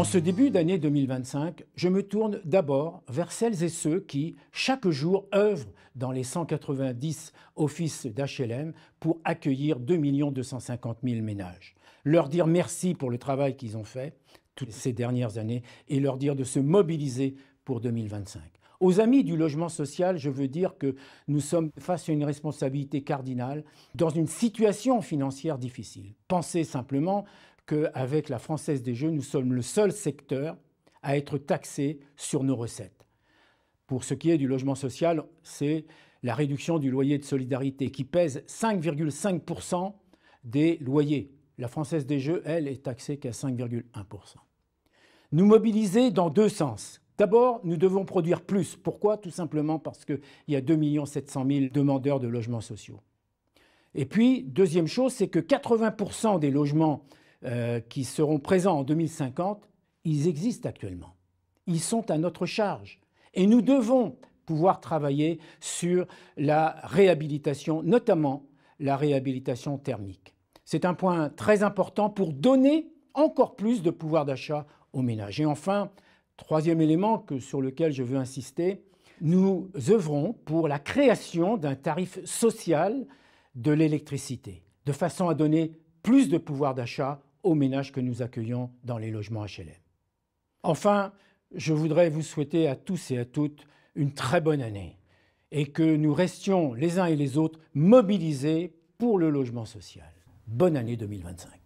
En ce début d'année 2025, je me tourne d'abord vers celles et ceux qui, chaque jour, œuvrent dans les 190 offices d'HLM pour accueillir 2 250 000 ménages. Leur dire merci pour le travail qu'ils ont fait toutes ces dernières années et leur dire de se mobiliser pour 2025. Aux amis du logement social, je veux dire que nous sommes face à une responsabilité cardinale dans une situation financière difficile. Pensez simplement qu'avec la Française des Jeux, nous sommes le seul secteur à être taxé sur nos recettes. Pour ce qui est du logement social, c'est la réduction du loyer de solidarité qui pèse 5,5% des loyers. La Française des Jeux, elle, est taxée qu'à 5,1%. Nous mobiliser dans deux sens. D'abord, nous devons produire plus. Pourquoi? Tout simplement parce qu'il y a 2 700 000 demandeurs de logements sociaux. Et puis, deuxième chose, c'est que 80% des logements qui seront présents en 2050, ils existent actuellement. Ils sont à notre charge. Et nous devons pouvoir travailler sur la réhabilitation, notamment la réhabilitation thermique. C'est un point très important pour donner encore plus de pouvoir d'achat aux ménages. Et enfin, troisième élément sur lequel je veux insister, nous œuvrons pour la création d'un tarif social de l'électricité, de façon à donner plus de pouvoir d'achat aux ménages que nous accueillons dans les logements HLM. Enfin, je voudrais vous souhaiter à tous et à toutes une très bonne année et que nous restions les uns et les autres mobilisés pour le logement social. Bonne année 2025.